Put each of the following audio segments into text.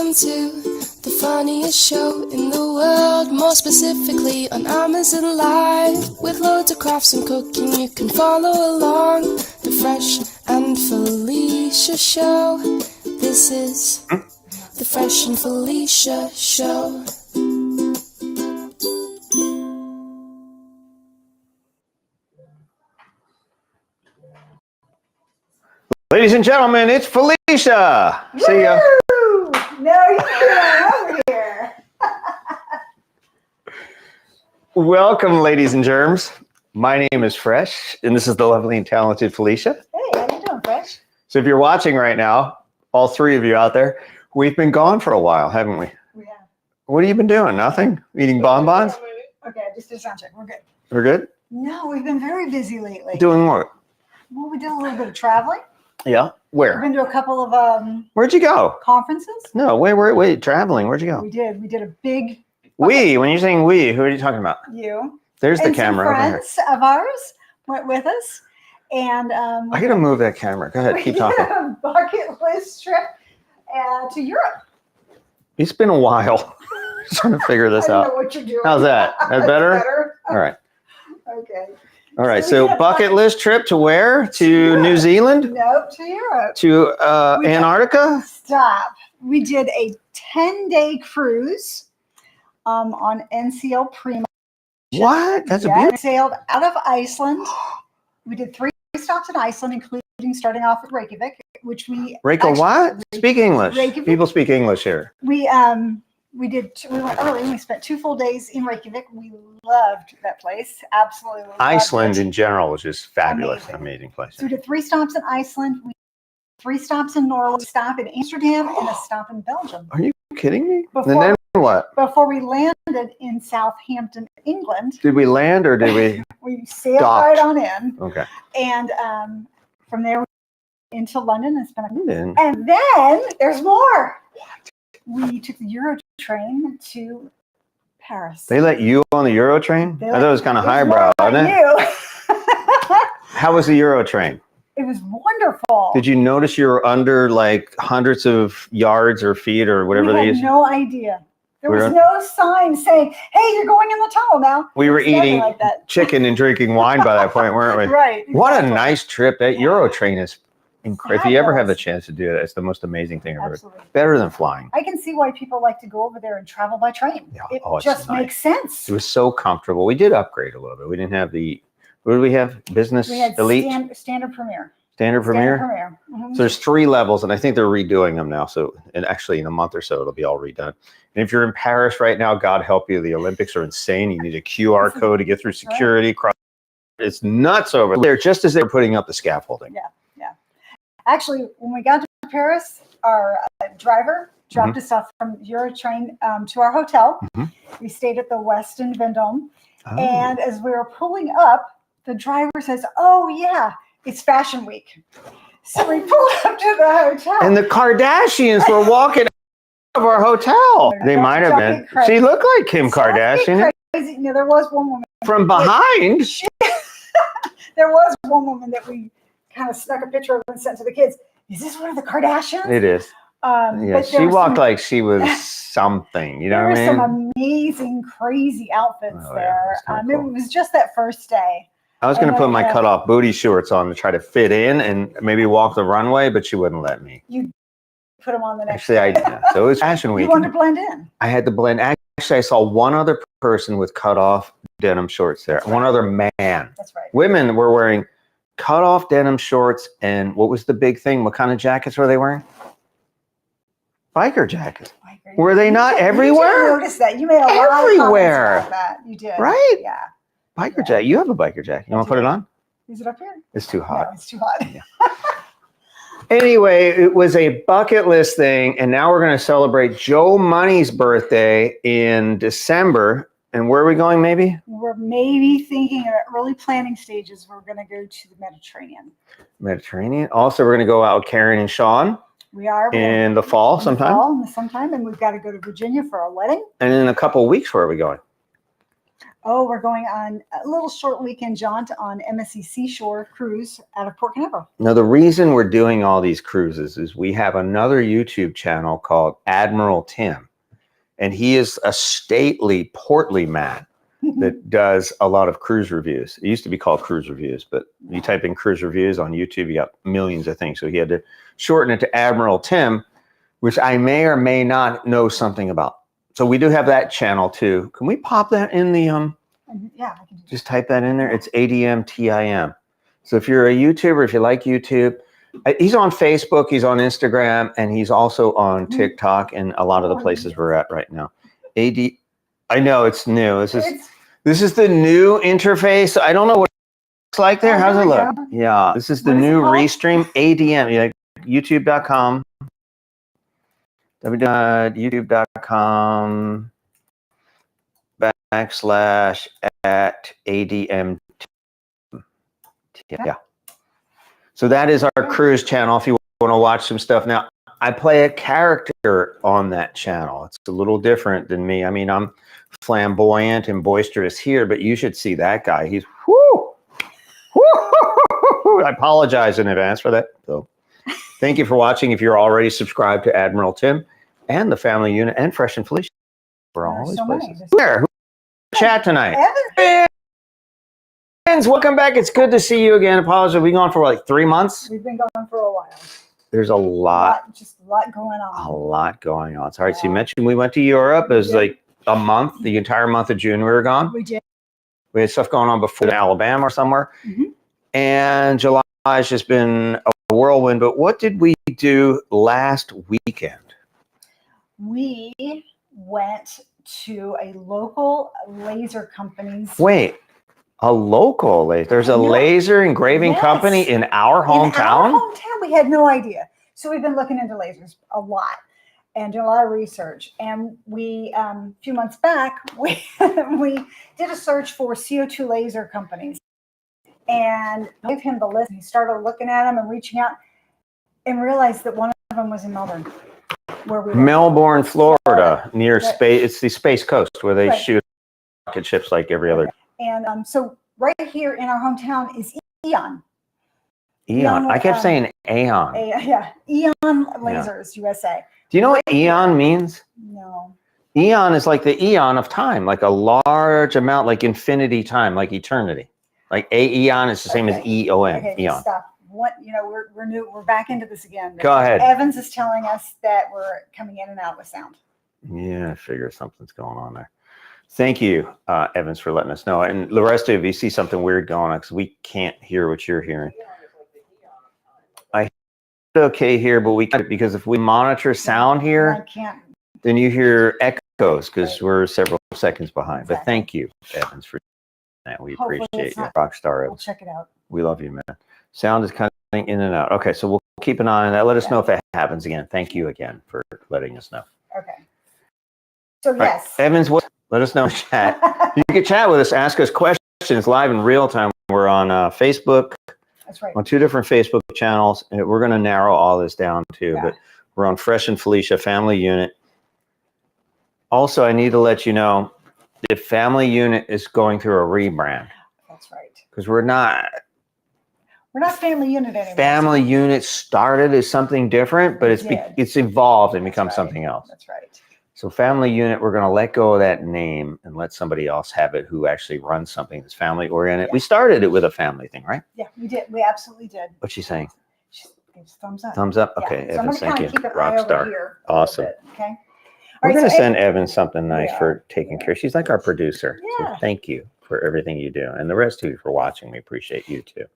Welcome to the funniest show in the world, more specifically on Amazon Live. With loads of crafts and cooking, you can follow along. The Fresh and Felicia Show. This is the Fresh and Felicia Show. Ladies and gentlemen, it's Felicia. Woo! See ya. No, you're over here. Welcome, ladies and germs. My name is Fresh, and this is the lovely and talented Felicia. Hey, how you doing, Fresh? So if you're watching right now, all three of you out there, we've been gone for a while, haven't we? We have. What have you been doing? Nothing? Eating bonbons? Okay, just a sound check. We're good. We're good? No, we've been very busy lately. Doing what? Well, we did a little bit of traveling. Yeah. We've Where? been to a couple of Where'd you go? conferences. No, wait, traveling. Where'd you go? We did. We did a big. We. When you're saying we, who are you talking about? You. There's the And camera some over here. friends of ours went with us, and I gotta move that camera. Go ahead, keep we talking. did a bucket list trip to Europe. It's been a while. Just trying to figure this I don't out. know what you're doing. How's that? That That's better? All right. Okay. All right. So we So did a bucket list trip to where? To Europe. New Zealand? Nope, to Europe. To We did- Antarctica? Stop. We did a 10-day cruise on NCL Prima. What? That's a Yeah, beautiful. we sailed out of Iceland. We did 3 stops in Iceland, including starting off at Reykjavik, which we Reiko, actually- what? Speak English. Reykjavik. People speak English here. we went early. We spent 2 full days in Reykjavik. We loved that place. Absolutely loved Iceland it. in general was just fabulous. Amazing. Amazing place. So we did 3 stops in Iceland. We did 3 stops in Norway, a stop in Amsterdam, and a stop in Belgium. Are you kidding me? Before- And then what? Before we landed in Southampton, England, Did we land or did we? we sailed Docked. right on in, Okay. and from there into London and spent. Then. And then there's more. We took the Euro train to Paris. They let you on the Euro train? They I thought it was kind of It was highbrow, more wasn't it? you. How was the Euro train? It was wonderful. Did you notice you were under like hundreds of yards or feet or whatever we they had use? no idea. There We was don't- no sign saying, "Hey, you're going in the tunnel now." We were It's nothing eating like that. chicken and drinking wine by that point, weren't we? Right. What a exactly. nice trip. That Euro train is incredible. If you ever have the Fabulous. chance to do it, it's the most amazing thing ever. Absolutely. Better than flying. I can see why people like to go over there and travel by train. Yeah. It Oh, it's just nice. makes sense. It was so comfortable. We did upgrade a little bit. We didn't have the, what did we have? Business, We had elite, standard Premier. standard Standard premier? Premier. Mhm. So there's 3 levels, and I think they're redoing them now. So, and actually in a month or so, it'll be all redone. And if you're in Paris right now, God help you, the Olympics are insane. You need a QR code to get through security. It's nuts over there, just as they're putting up the scaffolding. Yeah. Actually, when we got to Paris, our driver dropped us off from Eurotrain to our hotel. Mhm. We stayed at the Westin Vendôme. Oh. And as we were pulling up, the driver says, "Oh, yeah, it's Fashion Week." So we pulled up to the hotel. And the Kardashians were walking out of our hotel. They might have been. Something crazy. She looked like Kim Kardashian. Crazy. No, there was one woman. From behind. There was one woman that we kind of snuck a picture of and sent to the kids. Is this one of the Kardashians? It is. Yeah, but there she was walked some- like she was something. You know there what were I mean? some amazing, crazy outfits Oh, yeah, there. that's kinda It cool. was just that first day. I was going to and put then, my cut-off booty shorts on to try to fit in and maybe walk the runway, but she wouldn't let me. Put them on the next Actually, day. so it was Fashion You Week. wanted to blend in. I had to blend. Actually, I saw one other person with cut-off denim shorts there. That's One right. other man. That's right. Women were wearing cut-off denim shorts, and what was the big thing? What kind of jackets were they wearing? Biker jackets. Were they not everywhere? You noticed that. You made a lot Everywhere. of comments about that. You did. Right? Yeah. Biker jacket. You have a biker jacket. You want to put it on? Is it up here? It's too hot. No, it's too hot. Anyway, it was a bucket list thing, and now we're going to celebrate Joe Money's birthday in December. And where are we going, maybe? We're maybe thinking at early planning stages. We're going to go to the Mediterranean. Mediterranean. Also, we're going to go out with Karen and Sean We are. in the fall sometime. Sometime, and we've got to go to Virginia for a wedding. And in a couple of weeks, where are we going? Oh, we're going on a little short weekend jaunt on MSC Seashore cruise out of Port Canaveral. Now, the reason we're doing all these cruises is we have another YouTube channel called Admiral Tim, and he is a stately, portly man that does a lot of cruise reviews. It used to be called cruise reviews, but you type in cruise reviews on YouTube, you got millions of things. So he had to shorten it to Admiral Tim, which I may or may not know something about. So we do have that channel too. Can we pop that in the, Yeah, I can do that. just type that in there? It's ADMTIM. So if you're a YouTuber, if you like YouTube, he's on Facebook, he's on Instagram, and he's also on TikTok and a lot of the places we're at right now. I know it's new. This is the new interface. I don't know what it's like there. How's it look? Yeah, this is the new Restream ADM. Yeah, YouTube.com. www.youtube.com /@ADM. Yeah. So that is our cruise channel if you want to watch some stuff. Now, I play a character on that channel. It's a little different than me. I mean, I'm flamboyant and boisterous here, but you should see that guy. He's whoo. I apologize in advance for that. So thank you for watching. If you're already subscribed to Admiral Tim and the Family Unit and Fresh and Felicia, we're all these places. Who chat tonight? Evans, welcome back. It's good to see you again. Apologize. We've been gone for like 3 months. We've been going for a while. There's a lot. Just a lot going on. A lot going on. It's all right. So you mentioned we went to Europe. It was like a month, the entire month of June we were gone. We did. We had stuff going on before in Alabama or somewhere. And July has just been a whirlwind. But what did we do last weekend? We went to a local laser company's. Wait, a local laser? There's a laser engraving company in our hometown? In our hometown, we had no idea. So we've been looking into lasers a lot and doing a lot of research. And we, a few months back, we did a search for CO2 laser companies. And I gave him the list. He started looking at them and reaching out and realized that one of them was in Melbourne. Where we Melbourne, Florida, near space. It's the Space Coast where they shoot rocket ships like every other. And so right here in our hometown is Eon. Eon. I kept saying Aeon. Eon Lasers USA. Do you know what Eon means? No. Eon is like the eon of time, like a large amount, like infinity time, like eternity. Like Aeon is the same as EON. Okay, Eon. stop. What, we're new. We're back into this again. Go ahead. Evans is telling us that we're coming in and out with sound. Yeah, I figure something's going on there. Thank you, Evans, for letting us know. And the rest of you see something weird going on because we can't hear what you're hearing. I hear it okay here, but we can't, because if we monitor sound here, then you hear echoes because we're several seconds behind. But thank you, Evans, for that. We appreciate you. Rockstar Evans. We'll check it out. We love you, man. Sound is kind of in and out. Okay, so we'll keep an eye on that. Let us know if that happens again. Thank you again for letting us know. Okay. So yes. Right. Evans, let us know in chat. You can chat with us, ask us questions live in real time. We're on Facebook. That's right. On 2 different Facebook channels, and we're going to narrow all this down too. But we're on Fresh and Felicia Family Unit. Also, I need to let you know the Family Unit is going through a rebrand. That's right. Because we're not Family Unit anymore. Family Unit started as something different, but it's evolved and become something else. That's right. So Family Unit, we're going to let go of that name and let somebody else have it who actually runs something that's family oriented. We started it with a family thing, right? Yeah, we did. We absolutely did. What's she saying? She gives thumbs up. Thumbs up? Okay, So Evans, thank you. Rockstar. Awesome. Okay. We're going to send Evan something nice for taking care. She's like our producer. Yeah. So thank you for everything you do. And the rest of you for watching. We appreciate you too.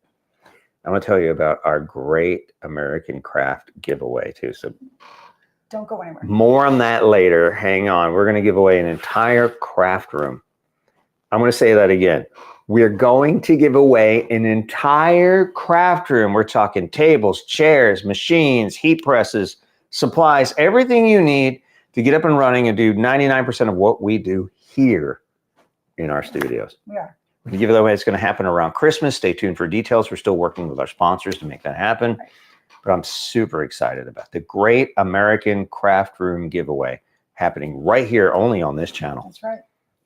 I'm going to tell you about our great American craft giveaway too. So don't go anywhere. More on that later. Hang on. We're going to give away an entire craft room. I'm going to say that again. We're going to give away an entire craft room. We're talking tables, chairs, machines, heat presses, supplies, everything you need to get up and running and do 99% of what we do here in our studios. We are. We're going to give it away. It's going to happen around Christmas. Stay tuned for details. We're still working with our sponsors to make that happen. Right. But I'm super excited about the Great American Craft Room giveaway happening right here only on this channel. That's right.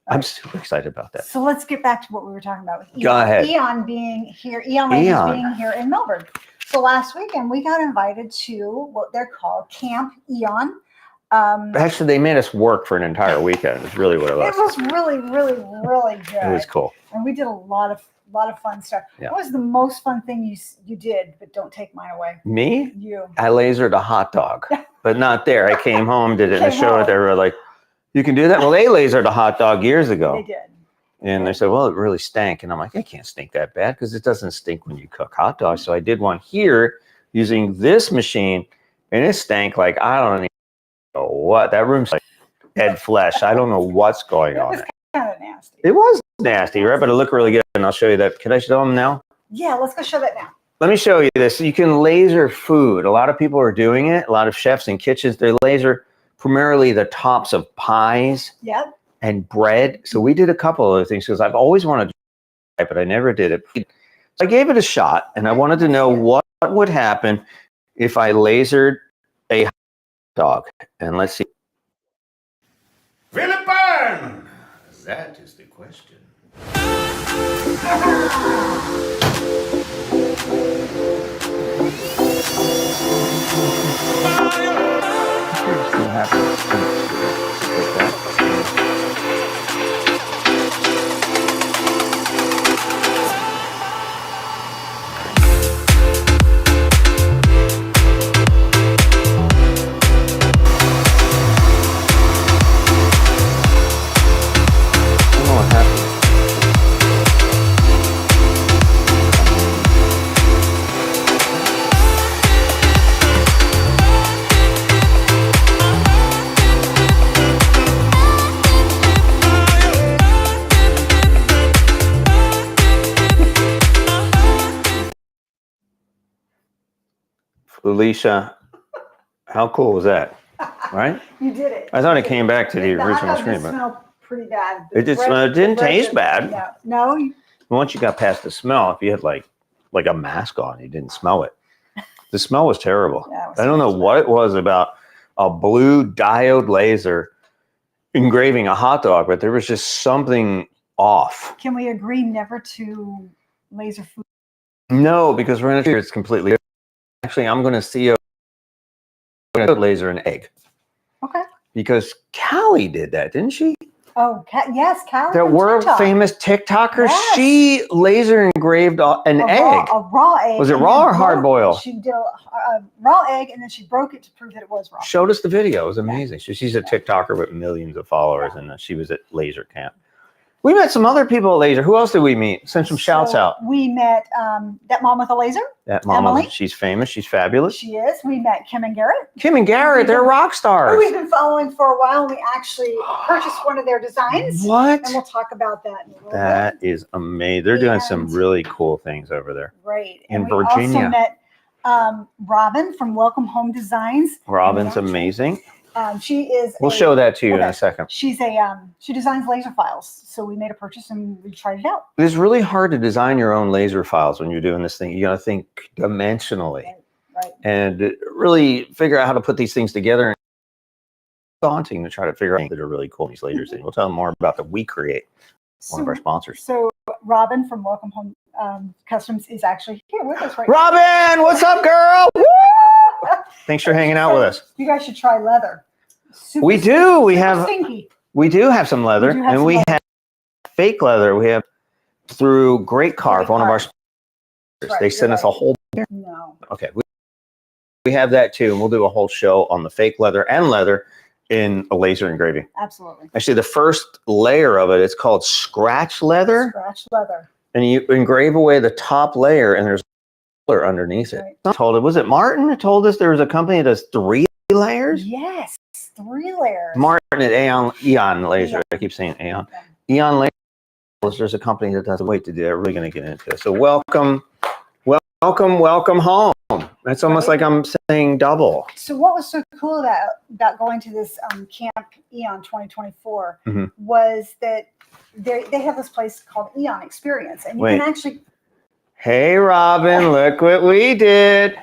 I'm super excited about that. So let's get back to what we were talking about with Eon. Go ahead. Eon being here, Eon Lasers being here in Melbourne. So last weekend we got invited to what they're called Camp Eon. Actually, they made us work for an entire weekend. It's really what it was. It was really, really, really good. It was cool. And we did a lot of fun stuff. Yeah. What was the most fun thing you did? But don't take mine away. Me? You. I lasered a hot dog, but not there. I came home, did it in the show. They were like, "You can do that." Well, they lasered a hot dog years ago. They did. And they said, "Well, it really stank." And I'm like, "It can't stink that bad because it doesn't stink when you cook hot dogs." So I did one here using this machine, and it stank like I don't even know what. That room's like dead flesh. I don't know what's going on. It was kind of nasty. It was nasty, right? But it looked really good. And I'll show you that. Can I show them now? Yeah, let's go show that now. Let me show you this. You can laser food. A lot of people are doing it. A lot of chefs in kitchens, they laser primarily the tops of pies and bread. So we did a couple of other things because I've always wanted to try it, but I never did it. So I gave it a shot, and I wanted to know what would happen if I lasered a hot dog. And let's see. Will it burn? That is the question. Felicia, how cool was that? Right? You did it. I thought it came back to the original screen, but smelled pretty bad. it didn't taste bad. No. Once you got past the smell, if you had like a mask on, you didn't smell it. The smell was terrible. I don't know what it was about a blue diode laser engraving a hot dog, but there was just something off. Can we agree never to laser food? No, because we're going to it's completely different. Actually, I'm going to laser an egg. Okay. Because Callie did that, didn't she? Oh, yes, Callie. That world famous TikToker. Yes. She laser engraved an egg. A raw egg. Was it raw or hard boiled? She did a raw egg, and then she broke it to prove that it was raw. Showed us the video. It was amazing. So she's a TikToker with millions of followers, and she was at laser camp. We met some other people at laser. Who else did we meet? Send some shouts out. We met that mom with a laser. That mom, Emily. She's famous. She's fabulous. She is. We met Kim and Garrett. Kim and Garrett, they're rock stars. Who we've been following for a while. We actually purchased one of their designs. What? And we'll talk about that in a little That bit. is amazing. They're doing some really cool things over there. Right. In And Virginia. We also met Robin from Welcome Home Designs. Robin's amazing. She is. We'll show that to you in a second. She's she designs laser files. So we made a purchase and we tried it out. It's really hard to design your own laser files when you're doing this thing. You got to think dimensionally, right? And really figure out how to put these things together. It's daunting to try to figure out things that are really cool. These lasers. We'll tell them more about the WeCreat, one of our sponsors. So Robin from Welcome Home Customs is actually here with us right Robin, now. Robin, what's up, girl? Woo! Thanks for hanging out with us. You guys should try leather. We do. We have. Stinky. We do have some leather, and we have fake leather. We have through GreatCarve, one of our sponsors. Right, they sent us a whole. No. Okay, we have that too, and we'll do a whole show on the fake leather and leather in a laser engraving. Absolutely. Actually, the first layer of it, it's called scratch leather. Scratch leather. And you engrave away the top layer, and there's color underneath it. Right. I told it, was it Martin who told us there was a company that does 3 layers? Yes, 3 layers. Martin at Eon Laser. I keep saying Aeon. Eon Laser. There's a company that does. Wait to do. We're really going to get into it. So welcome home. That's almost like I'm saying double. So what was so cool about going to this Camp Eon 2024 was that they have this place called Eon Experience, and you can actually. Hey, Robin, look what we did.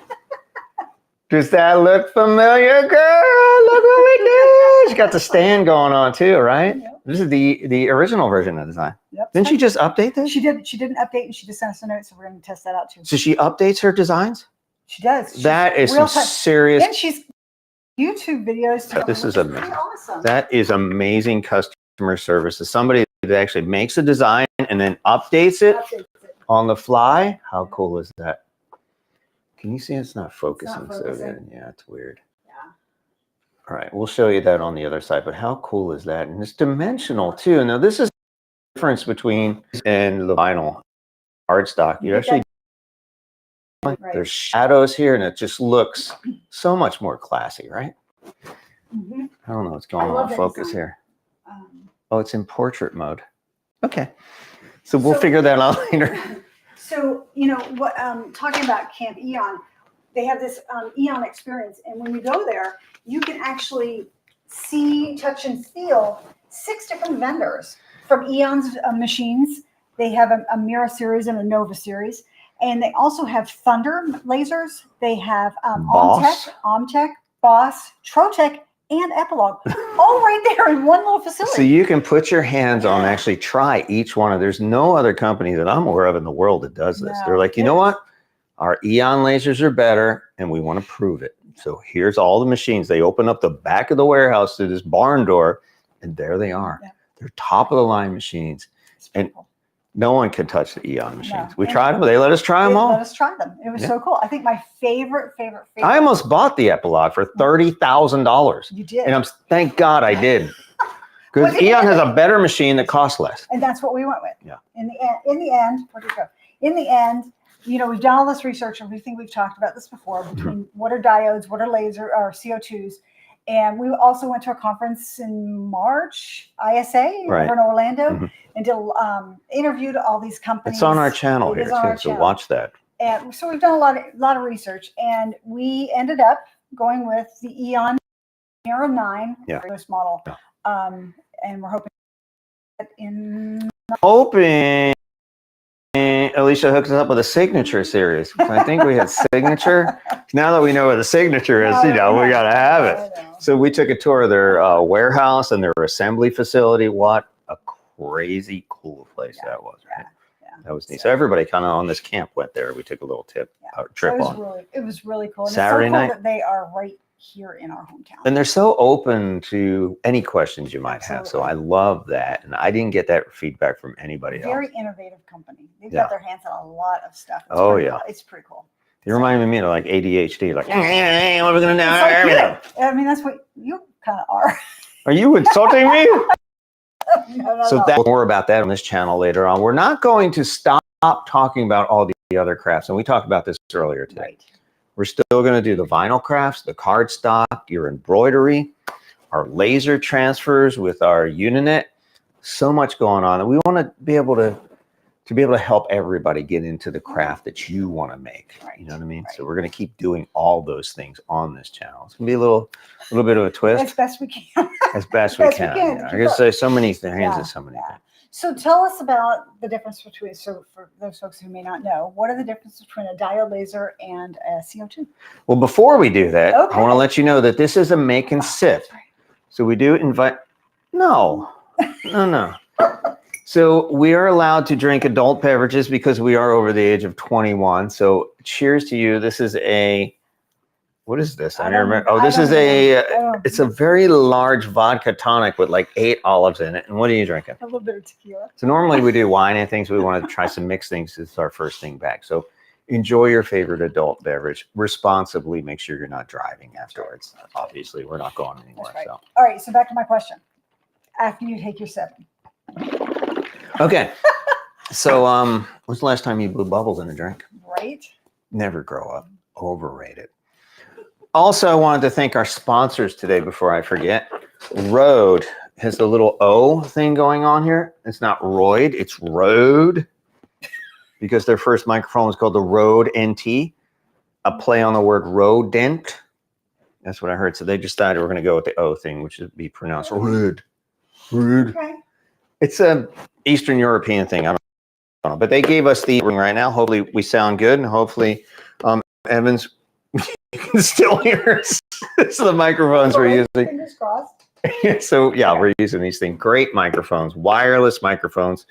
Does that look familiar, girl? Look what we did. She got the stand going on too, right? Yep. This is the original version of the design. Yep. Didn't she just update this? She did. She did an update and she just sent us a note, so we're going to test that out too. So she updates her designs? She does. That is real some time. serious. And she's YouTube videos. This is pretty amazing. awesome. That is amazing customer service. As somebody that actually makes a design and then updates it on the fly. How cool is that? Can you see it's not focusing so good? Yeah, it's weird. Yeah. All right, we'll show you that on the other side, but how cool is that? And it's dimensional too. Now this is the difference between and the vinyl cardstock. You actually there's shadows here and it just looks so much more classy, right? Mm-hmm. I don't know what's going on focus here. Oh, it's in portrait mode. Okay. So we'll figure that out later. So, you know, what talking about Camp Eon, they have this Eon experience. And when you go there, you can actually see, touch, and feel 6 different vendors from Eon's machines. They have a Mira series and a Nova series. And they also have Thunder lasers. They have Omtech, Boss, Trotec, and Epilogue, all right there in one little facility. So you can put your hands on, actually try each one. There's no other company that I'm aware of in the world that does this. They're like, you know what? Our Eon lasers are better, and we want to prove it. So here's all the machines. They open up the back of the warehouse to this barn door, and there they are. Yeah. They're top of the line machines. And no one can touch the Eon machines. We tried them, but they let us try them all. Let us try them. It was so cool. I think my favorite. I almost bought the Epilogue for $30,000. You did. And thank God I did. Because Eon has a better machine that costs less. And that's what we went with. Yeah. In the end, where'd it go? In the end, you know, we've done all this research and we think we've talked about this before between what are diodes, what are laser or CO2s. And we also went to a conference in March, ISA, over in Orlando, and interviewed all these companies. It's on our channel here too, so watch that. And so we've done a lot of research, and we ended up going with the Eon Mira 9 for this model. And we're hoping Alicia hooks us up with a signature series. I think we had signature. Now that we know what the signature is, you know, we got to have it. So we took a tour of their warehouse and their assembly facility. What a crazy cool place that was, right? That was neat. So everybody kind of on this camp went there. We took a little trip on. It was really cool. And Saturday it's so cool night. that they are right here in our hometown. And they're so open to any questions you might have. So I love that. And I didn't get that feedback from anybody else. Very innovative company. They've got their hands on a lot of stuff. It's cool. It's pretty cool. You remind me of like ADHD, like, what are we going to do? I mean, that's what you kind of are. Are you insulting me? No. More about that on this channel later on. We're not going to stop talking about all the other crafts. And we talked about this earlier today. Right. We're still going to do the vinyl crafts, the cardstock, your embroidery, our laser transfers with our Uninet. So much going on. And we want to be able to help everybody get into the craft that you want to make. You know what I mean? So we're going to keep doing all those things on this channel. It's going to be a little bit of a twist. As best we can. As best we can. Yeah. I guess there's so many things. So many things. So tell us about the difference between, so for those folks who may not know, what are the differences between a diode laser and a CO2? Well, before we do that, I want to let you know that this is a make and sip. So we do invite, no. So we are allowed to drink adult beverages because we are over the age of 21. So cheers to you. This is what is this? I don't remember. Oh, this is it's a very large vodka tonic with like 8 olives in it. And what are you drinking? A little bit of tequila. So normally we do wine and things. We want to try some mixed things. It's our first thing back. So enjoy your favorite adult beverage responsibly. Make sure you're not driving afterwards. Obviously, we're not going anywhere. That's right. So. All right. So back to my question. After you take your 7. Okay. So when's the last time you blew bubbles in a drink? Right. Never grow up. Overrated. Also, I wanted to thank our sponsors today before I forget. Rode has the little O thing going on here. It's not Royd, it's Rode. Because their first microphone was called the Rode NT, a play on the word rodent. That's what I heard. So they decided we're going to go with the O thing, which would be pronounced Rode. Okay. It's a Eastern European thing. I don't know. But they gave us the ring right now. Hopefully we sound good. And hopefully Evans, you can still hear us. This is the microphones we're using. Fingers crossed. So yeah, we're using these things. Great microphones, wireless microphones.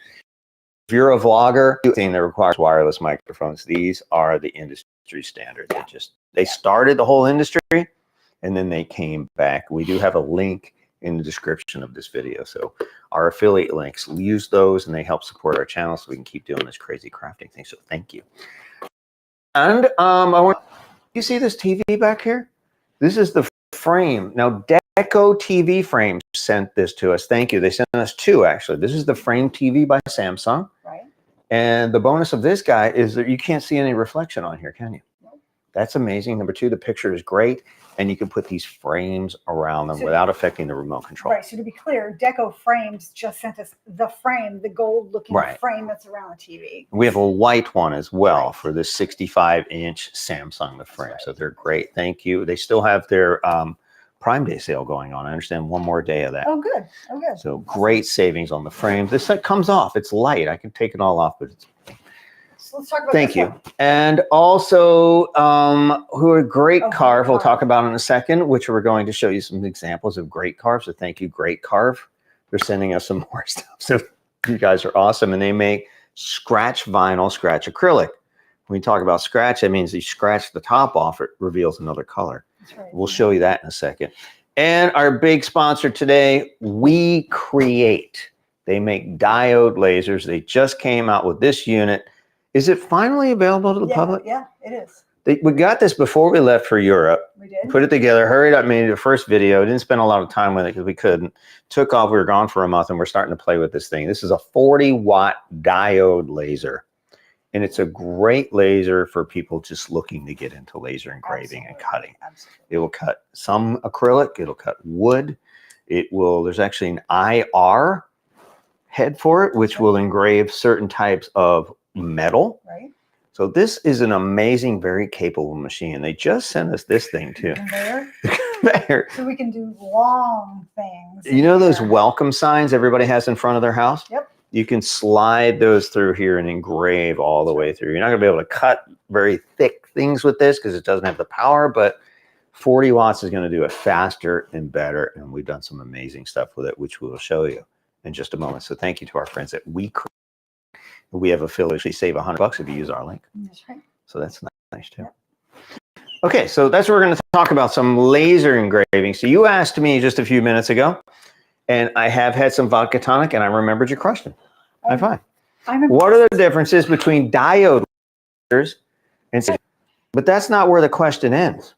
If you're a vlogger, anything that requires wireless microphones, these are the industry standard. They started the whole industry, and then they came back. We do have a link in the description of this video. So our affiliate links, we use those and they help support our channel so we can keep doing this crazy crafting thing. So thank you. And you see this TV back here? This is the frame. Now Deco TV Frames sent this to us. Thank you. They sent us two actually. This is the frame TV by Samsung. Right. And the bonus of this guy is that you can't see any reflection on here, can you? Nope. That's amazing. Number two, the picture is great. And you can put these frames around them without affecting the remote control. Right. So to be clear, Deco Frames just sent us the frame, the gold-looking frame that's around the TV. We have a white one as well for this 65-inch Samsung the frame. So they're great. Thank you. They still have their Prime Day sale going on. I understand one more day of that. Oh, good. Oh, good. So great savings on the frames. This set comes off. It's light. I can take it all off, but it's. So let's talk about Thank you. And also, who are GreatCarve, we'll talk about in a second, which we're going to show you some examples of GreatCarve. So thank you, GreatCarve. They're sending us some more stuff. So you guys are awesome. And they make scratch vinyl, scratch acrylic. When we talk about scratch, that means you scratch the top off, it reveals another color. That's right. We'll show you that in a second. And our big sponsor today, WeCreat. They make diode lasers. They just came out with this unit. Is it finally available to the public? Yeah, it is. We got this before we left for Europe. We did. Put it together, hurried up, made the first video. Didn't spend a lot of time with it because we couldn't. Took off, we were gone for a month, and we're starting to play with this thing. This is a 40-watt diode laser. And it's a great laser for people just looking to get into laser engraving and cutting. Absolutely. It will cut some acrylic. It'll cut wood. There's actually an IR head for it, which will engrave certain types of metal. Right. So this is an amazing, very capable machine. They just sent us this thing too. Conveyor. So we can do long things. You know those welcome signs everybody has in front of their house? Yep. You can slide those through here and engrave all the way through. You're not going to be able to cut very thick things with this because it doesn't have the power, but 40 watts is going to do it faster and better. And we've done some amazing stuff with it, which we will show you in just a moment. So thank you to our friends at WeCreat. We have affiliates. We save $100 if you use our link. That's right. So that's nice too. Yep. Okay, so that's what we're going to talk about, some laser engraving. So you asked me just a few minutes ago, and I have had some vodka tonic, and I remembered your question. High five. What are the differences between diode lasers and? But that's not where the question ends,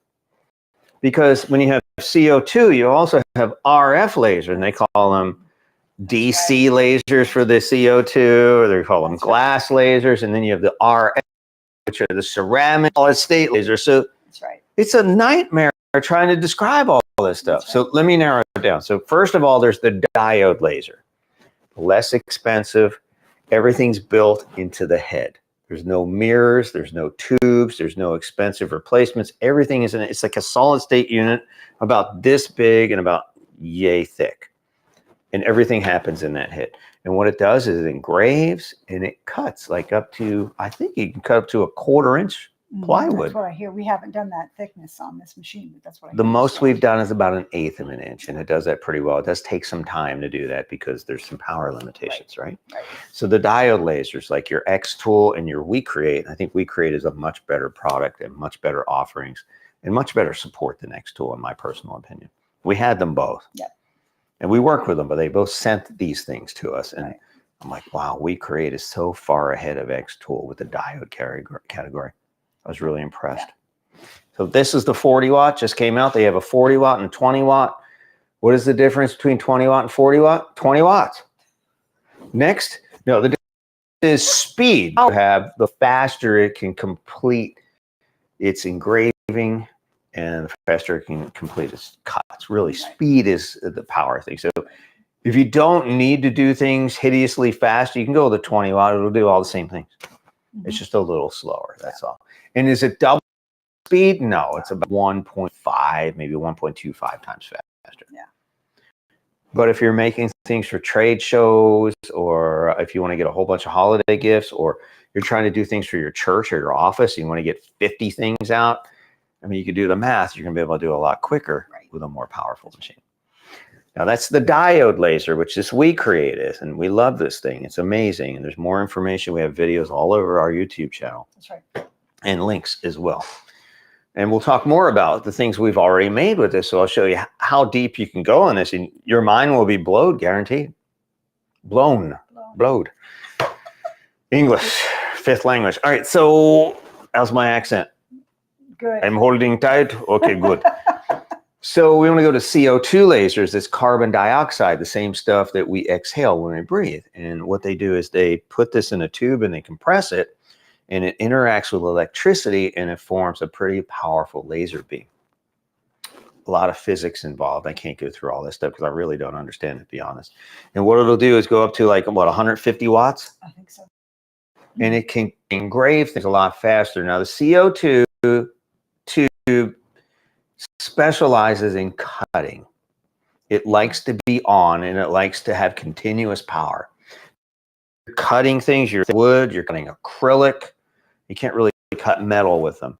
because when you have CO2, you also have RF lasers, and they call them DC lasers for the CO2, or they call them glass lasers, and then you have the RF, which are the ceramic solid state lasers. So it's a nightmare trying to describe all this stuff. So let me narrow it down. So first of all, there's the diode laser. Less expensive. Everything's built into the head. There's no mirrors, there's no tubes, there's no expensive replacements. Everything is it's like a solid state unit about this big and about yay thick. And everything happens in that head. And what it does is it engraves and it cuts like up to, I think you can cut up to 1/4 inch plywood. That's what I hear. We haven't done that thickness on this machine, but that's what I hear. The most we've done is about 1/8 of an inch, and it does that pretty well. It does take some time to do that because there's some power limitations, right? So the diode lasers, like your X tool and your WeCreat, I think WeCreat is a much better product and much better offerings and much better support than X tool, in my personal opinion. We had them both. Yep. And we worked with them, but they both sent these things to us. And I'm like, wow, WeCreat is so far ahead of X tool with the diode category. I was really impressed. Yeah. So this is the 40 watt, just came out. They have a 40 watt and 20 watt. What is the difference between 20 watt and 40 watt? 20 watts. Next, no, the difference is speed. You have the faster it can complete its engraving and the faster it can complete its cuts. Really, speed is the power thing. So if you don't need to do things hideously fast, you can go with the 20 watt. It'll do all the same things. It's just a little slower, that's all. And is it double speed? No, it's about 1.5, maybe 1.25 times faster. Yeah. But if you're making things for trade shows, or if you want to get a whole bunch of holiday gifts, or you're trying to do things for your church or your office, you want to get 50 things out, I mean, you can do the math. You're going to be able to do a lot quicker with a more powerful machine. Now that's the diode laser, which this WeCreat is, and we love this thing. It's amazing, and there's more information. We have videos all over our YouTube channel. That's right. And links as well. And we'll talk more about the things we've already made with this. So I'll show you how deep you can go on this, and your mind will be blowed, guaranteed. Blowed. English, fifth language. All right, so how's my accent? Good. I'm holding tight. Okay, good. So we want to go to CO2 lasers. It's carbon dioxide, the same stuff that we exhale when we breathe. And what they do is they put this in a tube and they compress it, and it interacts with electricity, and it forms a pretty powerful laser beam. A lot of physics involved. I can't go through all this stuff because I really don't understand it, to be honest. And what it'll do is go up to like, what, 150 watts? I think so. And it can engrave things a lot faster. Now, the CO2 tube specializes in cutting. It likes to be on, and it likes to have continuous power. You're cutting things, you're wood, you're cutting acrylic. You can't really cut metal with them.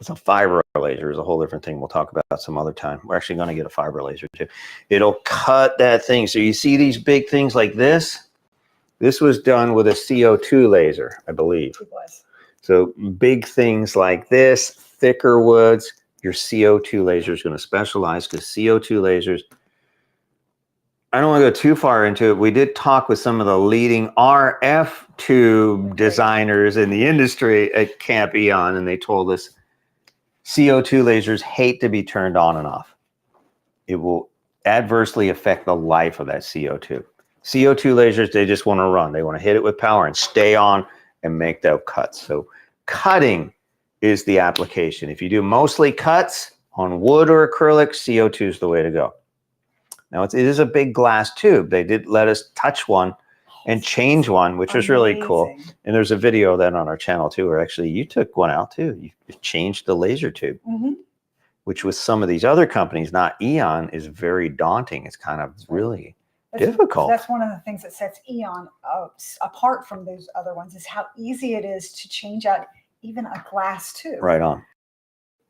It's a fiber laser. It's a whole different thing we'll talk about some other time. We're actually going to get a fiber laser too. It'll cut that thing. So you see these big things like this? This was done with a CO2 laser, I believe. It was. So big things like this, thicker woods, your CO2 laser is going to specialize, because CO2 lasers, I don't want to go too far into it. We did talk with some of the leading RF tube designers in the industry at Camp Eon, and they told us CO2 lasers hate to be turned on and off. It will adversely affect the life of that CO2. CO2 lasers, they just want to run. They want to hit it with power and stay on and make those cuts. So cutting is the application. If you do mostly cuts on wood or acrylic, CO2 is the way to go. Now, it is a big glass tube. They did let us touch one and change one, which was really cool. And there's a video of that on our channel too, where actually you took one out too. You changed the laser tube, which with some of these other companies, not Eon, is very daunting. It's kind of really difficult. That's one of the things that sets Eon apart from those other ones, is how easy it is to change out even a glass tube. Right on.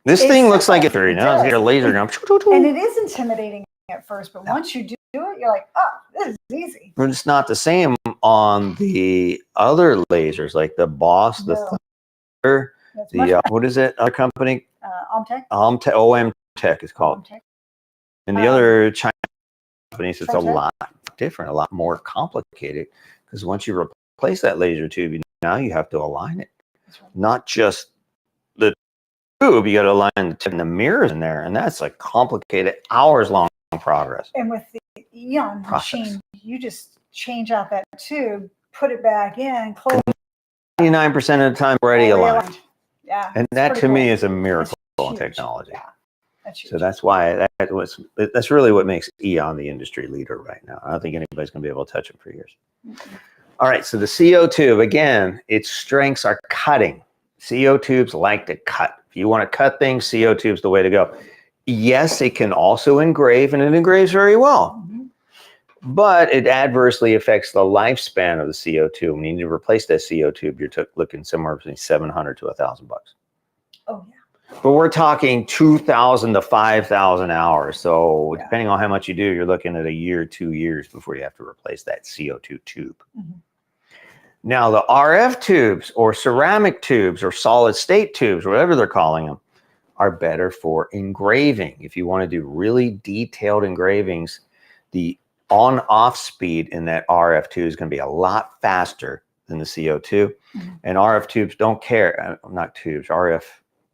This thing looks like it's very nice. It's got a laser now. And it is intimidating at first, but once you do it, you're like, oh, this is easy. But it's not the same on the other lasers, like the Boss, the Thunder, the what is it? Our company? OMTech is called. And the other Chinese companies, it's a lot different, a lot more complicated, because once you replace that laser tube, now you have to align it. Not just the tube, you got to align the tip and the mirrors in there, and that's like complicated, hours-long progress. And with the Eon machine, you just change out that tube, put it back in, close. 99% of the time, already aligned. Yeah. And that to me is a miracle in technology. Yeah. So that's why that's really what makes Eon the industry leader right now. I don't think anybody's going to be able to touch it for years. All right, so the CO tube, again, its strengths are cutting. CO tubes like to cut. If you want to cut things, CO tube's the way to go. Yes, it can also engrave, and it engraves very well. But it adversely affects the lifespan of the CO2. When you need to replace that CO tube, you're looking somewhere between $700 to $1,000. Oh, yeah. But we're talking 2,000 to 5,000 hours. So depending on how much you do, you're looking at a year, 2 years before you have to replace that CO2 tube. Now, the RF tubes or ceramic tubes or solid state tubes, whatever they're calling them, are better for engraving. If you want to do really detailed engravings, the on-off speed in that RF tube is going to be a lot faster than the CO2. And RF tubes don't care, not tubes, RF,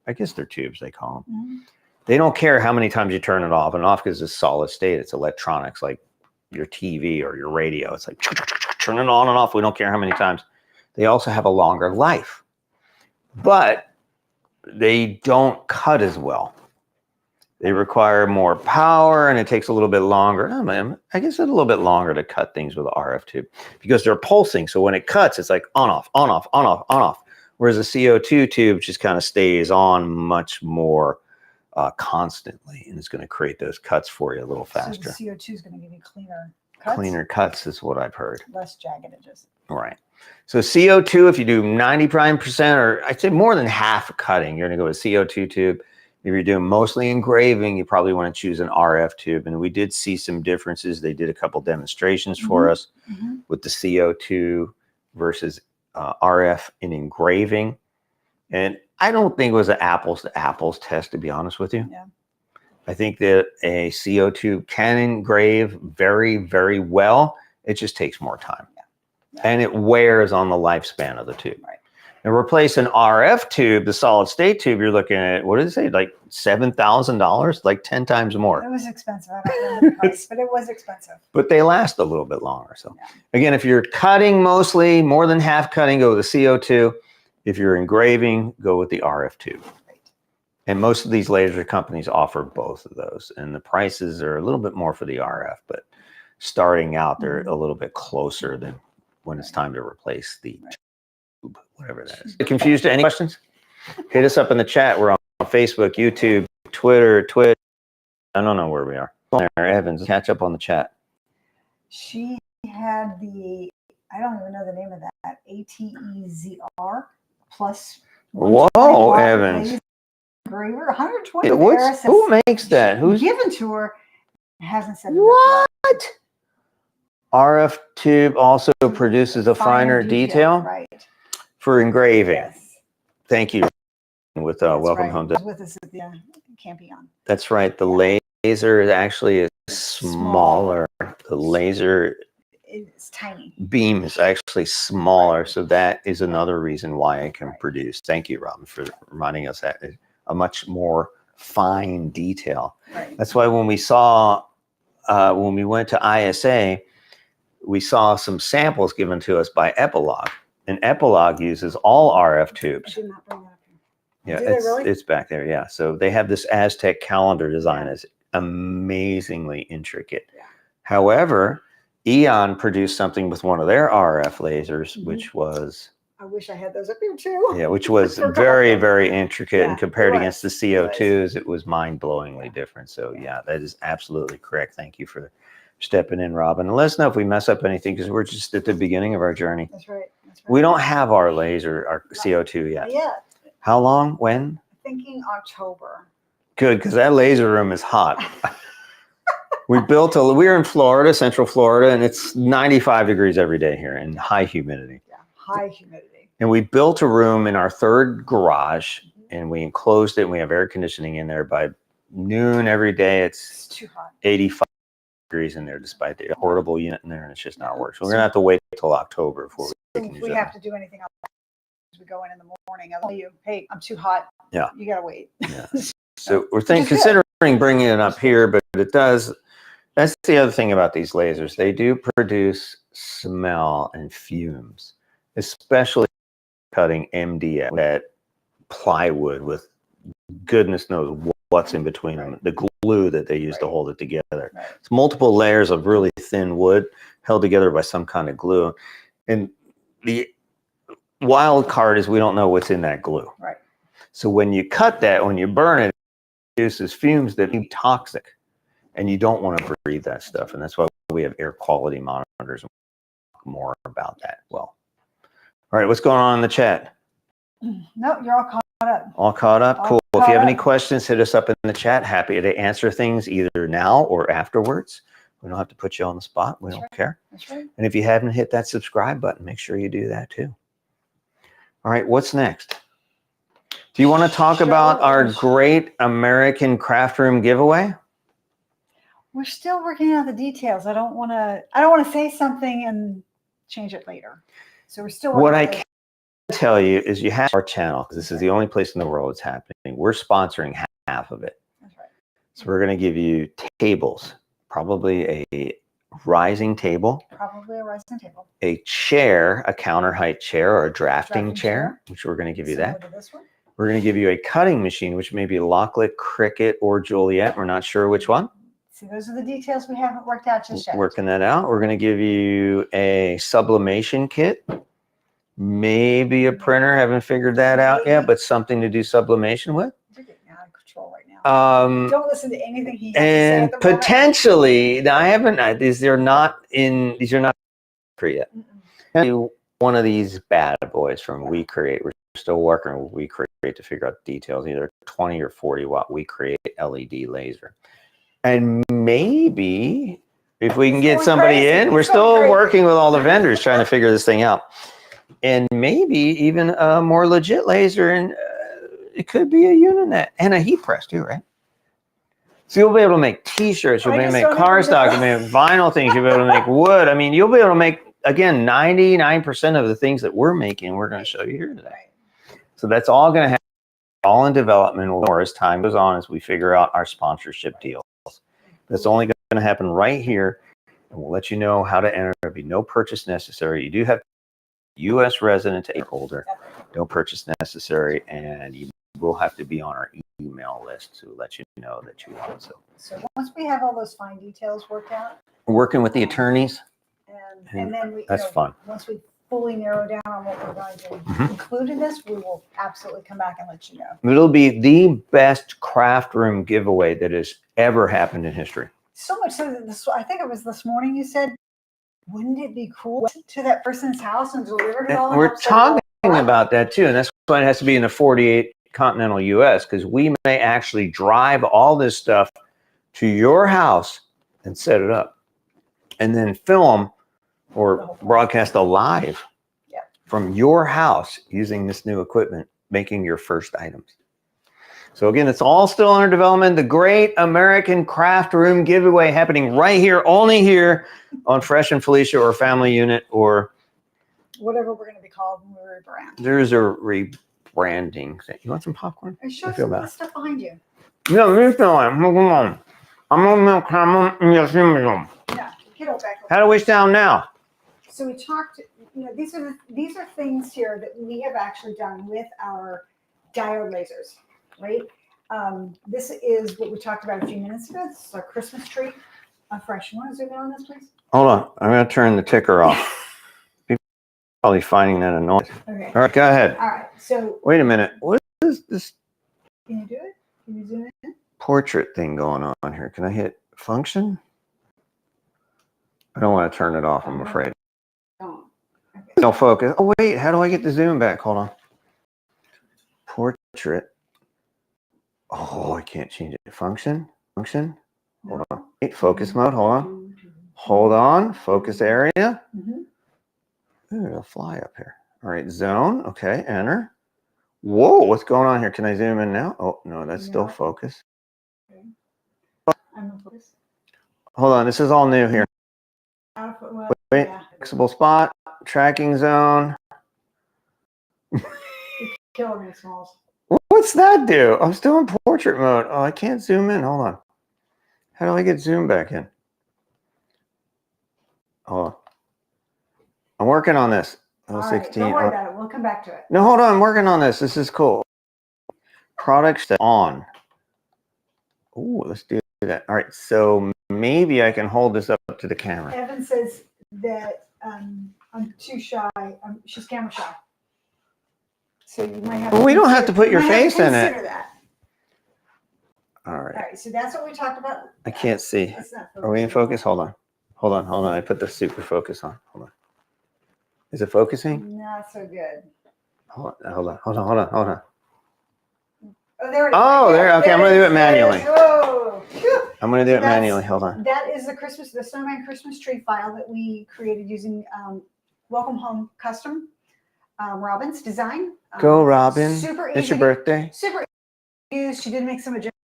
I guess they're tubes, they call them. They don't care how many times you turn it off and off, because it's solid state. It's electronics, like your TV or your radio. It's like turn it on and off. We don't care how many times. They also have a longer life, but they don't cut as well. They require more power, and it takes a little bit longer. I guess it's a little bit longer to cut things with an RF tube, because they're pulsing. So when it cuts, it's like on, off, on, off, on, off, on, off. Whereas a CO2 tube just kind of stays on much more constantly, and it's going to create those cuts for you a little faster. So the CO2 is going to give you cleaner cuts? Cleaner cuts is what I've heard. Less jagged edges. Right. So CO2, if you do 99%, or I'd say more than half cutting, you're going to go with CO2 tube. If you're doing mostly engraving, you probably want to choose an RF tube. And we did see some differences. They did a couple demonstrations for us with the CO2 versus RF in engraving. And I don't think it was an apples to apples test, to be honest with you. Yeah. I think that a CO2 can engrave very, very well. It just takes more time. Yeah. And it wears on the lifespan of the tube. Right. And replace an RF tube, the solid state tube, you're looking at, what did it say, like $7,000, like 10 times more. It was expensive. I don't remember the price, but it was expensive. But they last a little bit longer. So Yeah. again, if you're cutting mostly, more than half cutting, go with the CO2. If you're engraving, go with the RF tube. Right. And most of these laser companies offer both of those. And the prices are a little bit more for the RF, but starting out, they're a little bit closer than when it's time to replace the tube, whatever that is. Confused? Any questions? Hit us up in the chat. We're on Facebook, YouTube, Twitter, Twitch. I don't know where we are. Evans, catch up on the chat. She had the, I don't even know the name of that, ATEZR plus. Whoa, 120 Evans. laser Engraver, 120 Hey, there. who makes that? Who's given to her? Hasn't said what? RF tube also produces a finer detail Right. for engraving. Yes. Thank you. With That's Welcome right. Home. He was with us at the Campion. That's right. The laser is actually smaller. The laser It's tiny. beam is actually smaller. So that is another reason why I can produce. Thank you, Robin, for reminding us that a much more fine detail. Right. That's why when we saw, when we went to ISA, we saw some samples given to us by Epilogue. And Epilogue uses all RF I tubes. did not bring that up Yeah, Do they really? it's back there. Yeah. So they have this Aztec calendar design. It's amazingly intricate. Yeah. However, Eon produced something with one of their RF lasers, which was, I wish I had those up here too. yeah, which was Forgot very, them. very intricate, Yeah, and compared it against the was. CO2s, it was mind-blowingly different. So yeah, that is absolutely correct. Thank you for stepping in, Robin. And let us know if we mess up anything, because we're just at the beginning of our journey. That's right. That's right. We don't have our laser, our CO2 yet. Yeah. How long? When? Thinking October. Good, because that laser room is hot. We're in Florida, Central Florida, and it's 95 degrees every day here and high humidity. Yeah. High humidity. And we built a room in our third garage, and we enclosed it, and we have air conditioning in there. By noon every day, It's it's too hot. 85 degrees in there, despite the portable unit in there, and it's just not working. So we're gonna have to wait till October before we can If use we it. have to do anything else, we go in the morning. I'll tell you, hey, I'm too hot. Yeah. You gotta wait. Yeah. So we're Which is good. considering bringing it up here, but it does. That's the other thing about these lasers. They do produce smell and fumes, especially cutting MDF, that plywood with goodness knows what's in between them. The glue that they use to hold it together. Right. It's multiple layers of really thin wood held together by some kind of glue. And the wild card is we don't know what's in that glue. Right. So when you cut that, when you burn it, it produces fumes that are toxic, and you don't want to breathe that stuff. And that's why we have air quality monitors. More about that. Well, all right, what's going on in the chat? No, you're all caught up. All caught up? All Cool. If you caught have any up. questions, hit us up in the chat. Happy to answer things either now or afterwards. We don't have to put you on the spot. We That's don't right. care. That's right. And if you haven't hit that subscribe button, make sure you do that too. All right, what's next? Do you want to talk about our Great American Craft Room giveaway? We're still working out the details. I don't want to say something and change it later. So we're still working What I out can tell you is you have our channel, because this is the only place in the world it's happening. We're sponsoring half of it. That's right. So we're going to give you tables, probably a rising table, Probably a rising table. a chair, a counter height chair or a drafting Drafting chair, chair. which we're going to give you Similar that. to this one. We're going to give you a cutting machine, which may be Locklet, Cricut, or Juliet. We're not sure which one. See, those are the details we haven't worked out just yet. Working that out. We're going to give you a sublimation kit, maybe a printer. Haven't figured that out yet, but something to do sublimation with. You're getting out of control right now. Don't listen to anything he has to say And at the moment. potentially, now I haven't. These are not CREAT. Mm-mm. One of these bad boys from WeCreat. We're still working with WeCreat to figure out the details, either 20 or 40 watt WeCreat LED laser. And maybe if we can get somebody in, we're still working with all the vendors trying to figure this thing out. And maybe even a more legit laser, and it could be a Uninet and a heat press too, right? So you'll be able to make T-shirts, you'll be able to make cardstock, you'll be able to make vinyl things, you'll be able to make wood. I mean, you'll be able to make, again, 99% of the things that we're making, we're going to show you here today. So that's all going to happen, all in development, more as time goes on, as we figure out our sponsorship deals. That's only going to happen right here, and we'll let you know how to enter. There'll be no purchase necessary. You do have U.S. resident holder, no purchase necessary, and you will have to be on our email list to let you know that you want. So once we have all those fine details worked out, We're working with the attorneys, and then we, that's fun. Once we fully narrow down on what we're going to include in this, we will absolutely come back and let you know. It'll be the best craft room giveaway that has ever happened in history. So much so that this, I think it was this morning you said, wouldn't it be cool to that person's house and deliver it all? We're talking about that too, and that's why it has to be in the 48 continental U.S., because we may actually drive all this stuff to your house and set it up, and then film or broadcast a live from your house using this new equipment, making your first items. So again, it's all still under development. The Great American Craft Room giveaway happening right here, only here on Fresh and Felicia or Family Unit or whatever we're going to be called when we rebrand. There's a rebranding thing. You want some popcorn? I show some of the stuff behind you. No, there's no one. Come on. I'm on milk. Yeah, kiddo back. How do we sound now? So we talked. You know, these are things here that we have actually done with our diode lasers, right? This is what we talked about a few minutes ago. This is our Christmas tree on Fresh. You want to zoom in on this, please? Hold on. I'm going to turn the ticker off. People are probably finding that annoying. Okay. All right, go ahead. All right. So wait a minute. What is this? Can you do it? Can you zoom in? Portrait thing going on here. Can I hit function? I don't want to turn it off, I'm afraid. Don't. Okay. No focus. Oh, wait. How do I get the zoom back? Hold on. Portrait. Oh, I can't change it. Function. Hold on. Wait, focus mode. Hold on. Focus area. Ooh, it'll fly up here. All right. Zone. Okay. Enter. Whoa. What's going on here? Can I zoom in now? Oh, no. That's still focus. Okay. I'm in focus. Hold on. This is all new here. Wait. Flexible spot. Tracking zone. Killing me, Smalls. What's that do? I'm still in portrait mode. Oh, I can't zoom in. Hold on. How do I get zoom back in? Hold on. I'm working on this. All right, 16. don't worry about it. We'll come back to it. No, hold on. I'm working on this. This is cool. Products on. Oh, let's do that. All right. So maybe I can hold this up to the camera. Evan says that I'm too shy. She's camera shy. So you might have. Well, we don't have to put your face in it. Consider that. All right. All right. So that's what we talked about. I can't see. It's not Are we in focus? Hold on. I put the super focus on. Hold on. Is it focusing? Not so good. Hold on. Oh, there it is. Oh, there. Okay, I'm going to do it manually. Oh, I'm going to do it manually. Hold on. That is the Snowman Christmas tree file that we created using Welcome Home Custom, Robin's design. Go, Robin. Super easy. It's your birthday. Super easy to use. She did make some adjustments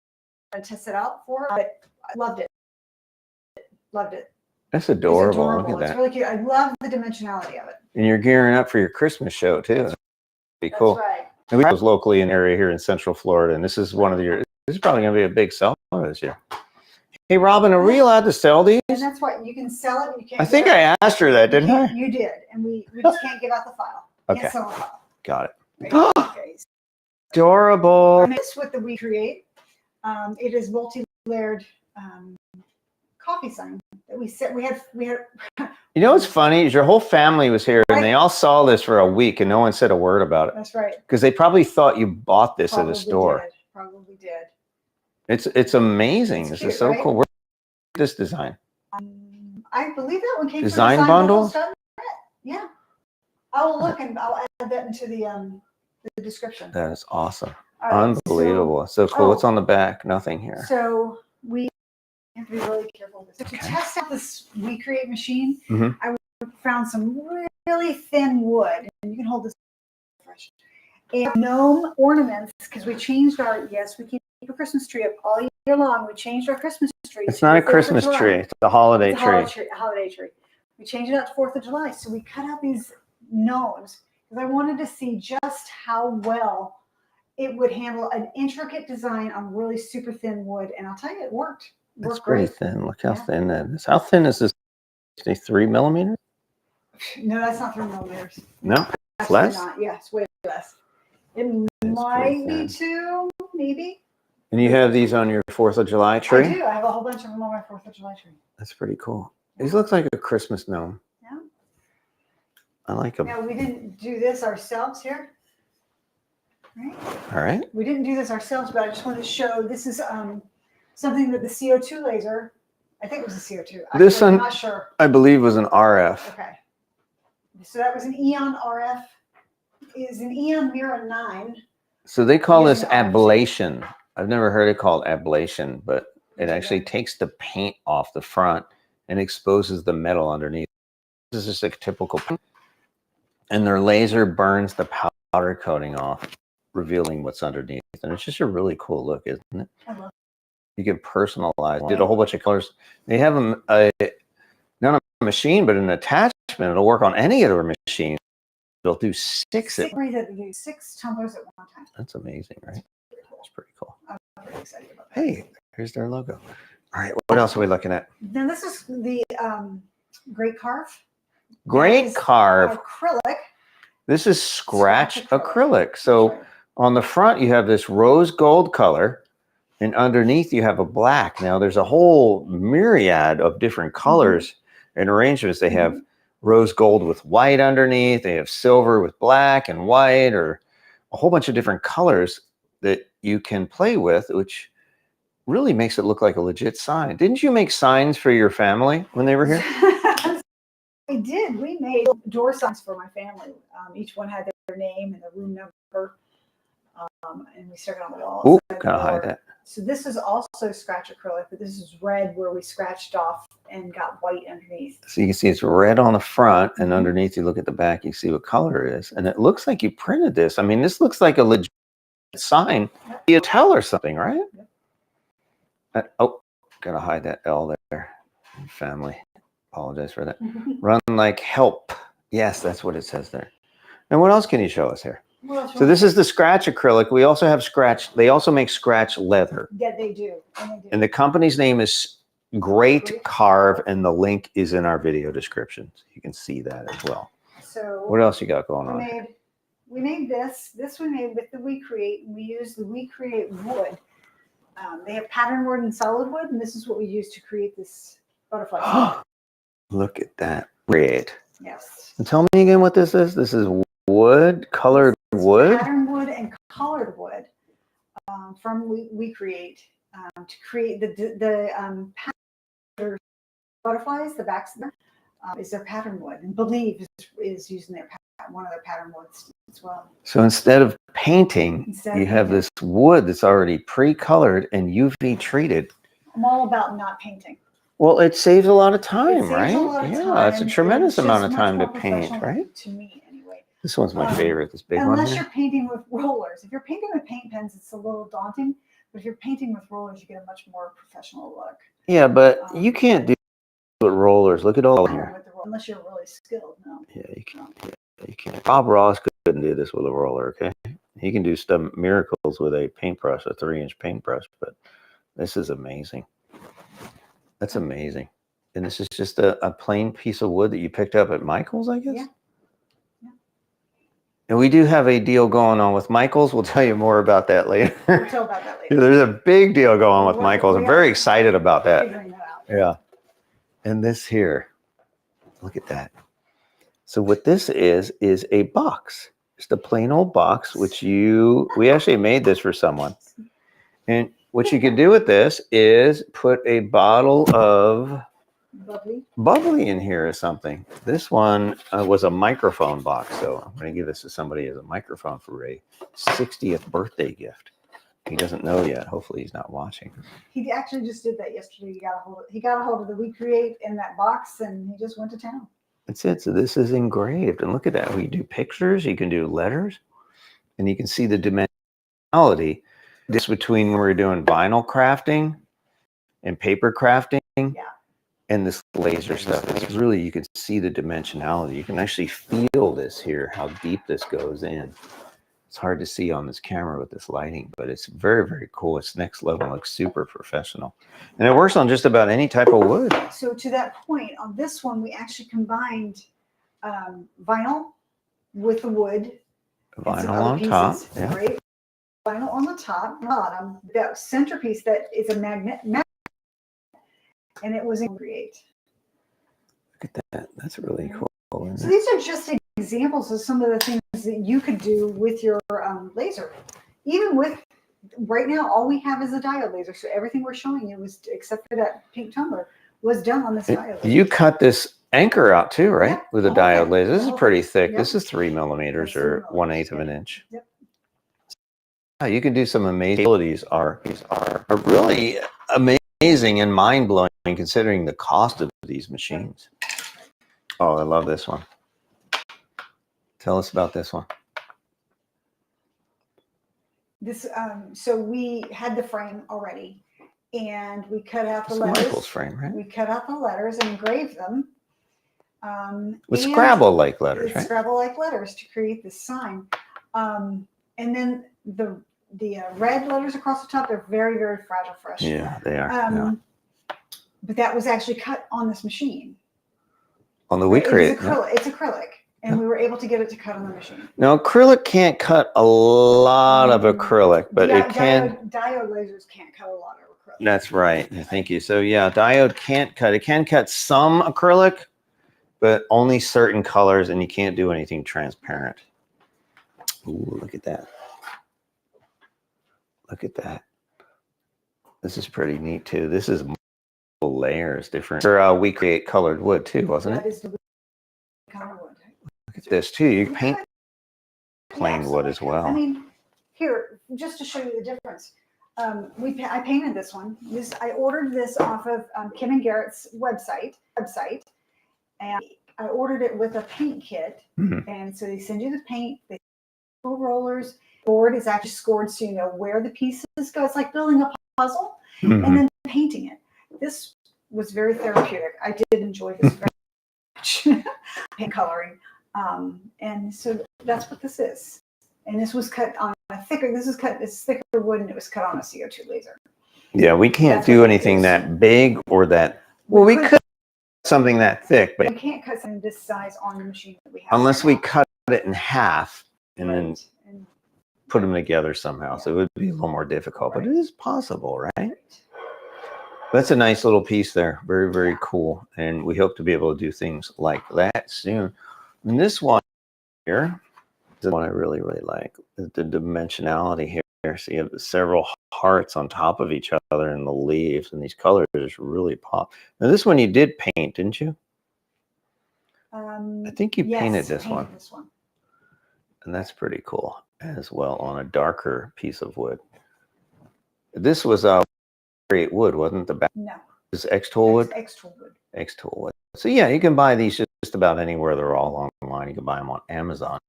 to test it out for her, but I loved it. Loved it. That's adorable. It's adorable. Look at that. It's really cute. I love the dimensionality of it. And you're gearing up for your Christmas show, too. That'd be cool. That's right. And we was locally in an area here in Central Florida, and this is one of your. This is probably going to be a big seller this year. Hey, Robin, are we allowed to sell these? And that's why you can sell it. You can't. I think I asked her that, didn't I? You did, and we just can't give out the file. Okay. Can't sell the file. Got it. Right? Okay. Adorable. I mixed with the WeCreat. It is multi-layered coffee sign that we set. We had. You know what's funny is your whole family was here, and they all saw this for a week, and no one said a word about it. That's right. Because they probably thought you bought this at a store. Probably did. It's amazing. It's this cute, is so right? cool. Where's this design? I believe that one came Design from bundle? Yeah. I'll look and I'll add that into the the description. That is awesome. All right, Unbelievable. So cool. What's on the back? Nothing here. So we have to be really careful with this. To test out this WeCreat machine, I found some really thin wood, and you can hold this fresh. And gnome ornaments, because we changed our, yes, we keep a Christmas tree up all year long. We changed our Christmas tree. It's not a Christmas tree. It's a holiday tree. Holiday tree. We changed it out to 4th of July. So we cut out these gnomes because I wanted to see just how well it would handle an intricate design on really super thin wood. And I'll tell you, it worked. It's pretty thin. Look how thin that is. How thin is this? 3 millimeters? No, that's not 3 millimeters. No, it's less? Not. Yeah, it's way less. It might be 2, maybe. And you have these on your 4th of July tree? I do. I have a whole bunch of them on my 4th of July tree. That's pretty cool. These look like a Christmas gnome. Yeah. I like them. Now, we didn't do this ourselves here. Right? All right. We didn't do this ourselves, but I just wanted to show this is something that the CO2 laser, I think it was a CO2. This one, I'm not sure. I believe, was an RF. Okay. So that was an Eon RF. It is an Eon Mira 9. So they call this ablation. I've never heard it called ablation, but it actually takes the paint off the front and exposes the metal underneath. This is just a typical, and their laser burns the powder coating off, revealing what's underneath. And it's just a really cool look, isn't it? I love it. You can personalize. Did a whole bunch of colors. They have not a machine, but an attachment. It'll work on any of their machines. They'll do 6 tumblers at one time. That's amazing, right? That's pretty cool. I'm pretty excited about that. Hey, here's their logo. All right, what else are we looking at? Now this is the GreatCarve. GreatCarve. Acrylic. This is scratch acrylic. So on the front, you have this rose gold color, and underneath you have a black. Now there's a whole myriad of different colors and arrangements. They have rose gold with white underneath. They have silver with black and white, or a whole bunch of different colors that you can play with, which really makes it look like a legit sign. Didn't you make signs for your family when they were here? We did. We made door signs for my family. Each one had their name and the room number, and we stuck it on the wall. Ooh, kind of hide that. So this is also scratch acrylic, but this is red where we scratched off and got white underneath. So you can see it's red on the front, and underneath you look at the back, you see what color it is. And it looks like you printed this. I mean, this looks like a legit sign. You tell or something, right? Oh, gotta hide that L there. Family. Apologize for that. Run like help. Yes, that's what it says there. And what else can you show us here? So this is the scratch acrylic. We also have scratch. They also make scratch leather. Yeah, they do. And the company's name is GreatCarve, and the link is in our video description. So you can see that as well. So what else you got going on? We made this. This we made with the WeCreat. We used the WeCreat wood. They have pattern wood and solid wood, and this is what we use to create this butterfly. Look at that. Red. Yes. And tell me again what this is. This is wood, colored wood? Pattern wood and colored wood from WeCreat to create the pattern butterflies, the backs there, is their pattern wood. And Believe is using one of their pattern woods as well. So instead of painting, you have this wood that's already pre-colored and UV treated. I'm all about not painting. Well, it saves a lot of time, right? Yeah, it's a tremendous amount of time to paint, right? To me, anyway. This one's my favorite, this big one. Unless you're painting with rollers. If you're painting with paint pens, it's a little daunting. But if you're painting with rollers, you get a much more professional look. Yeah, but you can't do it with rollers. Look at all here. Unless you're really skilled, no. Yeah, you can't. Yeah, you can't. Bob Ross couldn't do this with a roller, okay? He can do some miracles with a paintbrush, a 3-inch paintbrush, but this is amazing. That's amazing. And this is just a plain piece of wood that you picked up at Michael's, I guess? Yeah. And we do have a deal going on with Michael's. We'll tell you more about that later. We'll tell about that later. There's a big deal going on with Michael's. I'm very excited about that. Figuring that out. Yeah. And this here, look at that. So what this is a box. Just a plain old box, which we actually made this for someone. And what you can do with this is put a bottle of bubbly in here is something. This one was a microphone box, so I'm going to give this to somebody as a microphone for a 60th birthday gift. He doesn't know yet. Hopefully he's not watching. He actually just did that yesterday. He got a hold of the WeCreat in that box, and he just went to town. That's it. So this is engraved, and look at that. We do pictures. You can do letters, and you can see the dimensionality. This between when we're doing vinyl crafting and paper crafting. Yeah. And this laser stuff. It's really, you can see the dimensionality. You can actually feel this here, how deep this goes in. It's hard to see on this camera with this lighting, but it's very, very cool. It's next level, looks super professional. And it works on just about any type of wood. So to that point, on this one, we actually combined vinyl with the wood. Vinyl on top. Yeah. Right? Vinyl on the top, bottom. That centerpiece that is a magnet, and it was in GreatCarve. Look at that. That's really cool. So these are just examples of some of the things that you could do with your laser. Even with, right now, all we have is a diode laser. So everything we're showing you was, except for that pink tumbler, was done on this diode laser. You cut this anchor out too, right? Yep. With a diode laser. This is pretty thick. Yep. This is 3 millimeters That's or 3 1/8 of an inch. Yep. You can do some amazing abilities. Are really amazing and mind-blowing considering the cost of these machines. Oh, I love this one. Tell us about this one. This, so we had the frame already, and we cut out the It's letters. Michael's frame, right? We cut out the letters and engraved them. With and Scrabble-like letters, with right? Scrabble-like letters to create this sign. And then the red letters across the top, they're very, very fragile for us. Yeah, they are. Yeah. But that was actually cut on this machine. On the Right? WeCreat. It's acrylic. And we were able to get it to cut on the machine. Now, acrylic can't cut a lot of acrylic, but it can. Diode lasers can't cut a lot of acrylic. That's right. Thank you. So yeah, diode can't cut. It can cut some acrylic, but only certain colors, and you can't do anything transparent. Ooh, look at that. Look at that. This is pretty neat too. This is multiple layers, different. For WeCreat colored wood too, wasn't That it? is the color wood. Look at this too. You can paint plain wood as well. I mean, here, just to show you the difference. I painted this one. I ordered this off of Kim and Garrett's website, and I ordered it with a paint kit. Mm-hmm. And so they send you the paint, they put rollers. Board is actually scored so you know where the pieces go. It's like building a puzzle Mm-hmm. and then painting it. This was very therapeutic. I did enjoy this very much. Paint coloring. And so that's what this is. And this was cut on a thicker, it's thicker wood, and it was cut on a CO2 laser. Yeah, we can't That's do what it anything is. that big or that, well, we could something that thick, but You can't cut something this size on the machine that we have. unless right we now. cut it in half and then Right. And put them together somehow. So it would be a little more difficult, but it Right. is possible, right? That's a nice little piece there. Very, very cool. And we hope to be able to do things like that soon. And this one here is the one I really, really like. The dimensionality here. So you have several hearts on top of each other and the leaves, and these colors just really pop. Now this one you did paint, didn't you? I think you painted yes, this painted one. This one. And that's pretty cool as well on a darker piece of wood. This was great wood, wasn't the back? No. This is X-Tool wood? X-Tool wood. X-Tool wood. So yeah, you can buy these just about anywhere. They're all online. You can buy them on Amazon.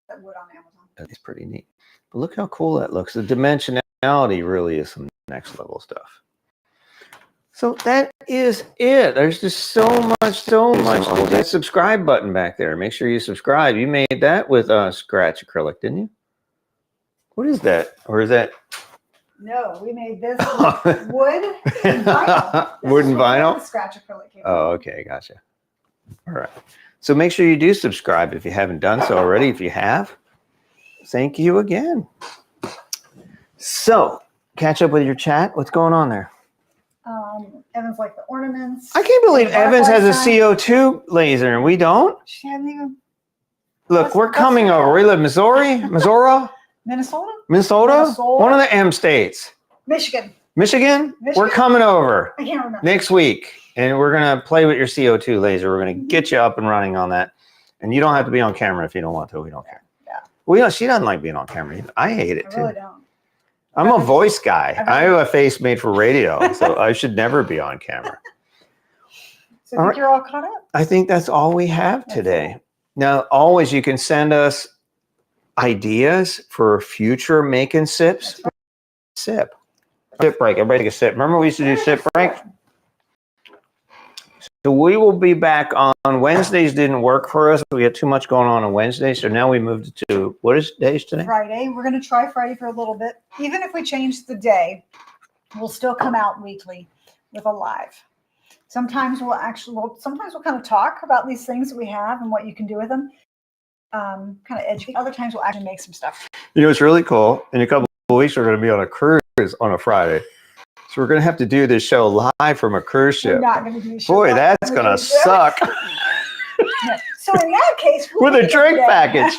That wood on Amazon. It's pretty neat. But look how cool that looks. The dimensionality really is some next level stuff. So that is it. There's just so much. Oh, that subscribe button back there. Make sure you subscribe. You made that with scratch acrylic, didn't you? What is that? Or is that? No, we made this with wood and vinyl. This Wood is and where vinyl? the scratch acrylic came Oh, okay. Gotcha. All right. So make sure you do subscribe if you haven't done so already. If you have, thank you again. So catch up with your chat. What's going on there? Evan's like the ornaments. I can't believe The Evans has a butterfly sign. CO2 laser and we don't. She hadn't even. Look, we're coming What's over. We live in Missouri, Minnesota? Minnesota, one of the M states. Michigan. Michigan, we're Michigan? coming over I can't remember. next week. And we're going to play with your CO2 laser. We're going to get you up and running on that. And you don't have to be on camera if you don't want to. We don't care. Yeah. Well, you know, she doesn't like being on camera either. I hate it too. I really don't. I'm a voice guy. I have a face made for radio, so I should never be on camera. So I think you're all caught up. I think that's all we have today. Now, always you can send us ideas for future making sips. Right. Sip break. Everybody take a sip. Remember we used to do sip break? So we will be back on Wednesdays. Didn't work for us. We had too much going on Wednesday. So now we moved to, what is days today? Friday. We're going to try Friday for a little bit. Even if we change the day, we'll still come out weekly with a live. Sometimes we'll kind of talk about these things that we have and what you can do with them. Kind of educate. Other times we'll actually make some stuff. You know, it's really cool. In a couple of weeks, we're going to be on a cruise on a Friday. So we're going to have to do this show live from a cruise ship. We're not going to do the show. Boy, that's going to suck. Yeah. So in that case, with a drink package.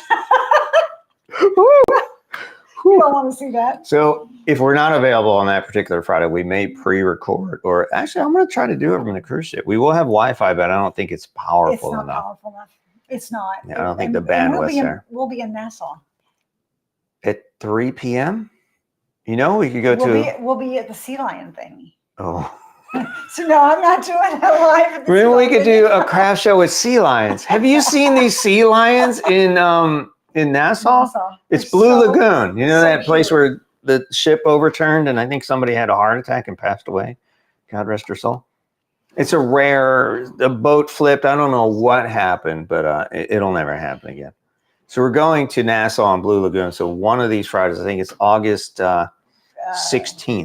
You don't want to see that. So if we're not available on that particular Friday, we may pre-record, or actually I'm going to try to do it from the cruise ship. We will have Wi-Fi, but I don't think it's powerful enough. It's not powerful enough. It's not. Yeah, I don't think the bandwidth's there. We'll be in Nassau. At 3 p.m.? You know, we could go We'll be at the Sea Lion thing. Oh. So no, I'm not doing it live. At the Maybe we could do a craft show with sea lions. Have you seen these sea lions in Nassau? It's Blue Lagoon. You know that place where the ship overturned and I think somebody had a heart attack and passed away? God rest her soul. It's a rare, the boat flipped. I don't know what happened, but it'll never happen again. So we're going to Nassau and Blue Lagoon. So one of these Fridays, I think it's August 16th.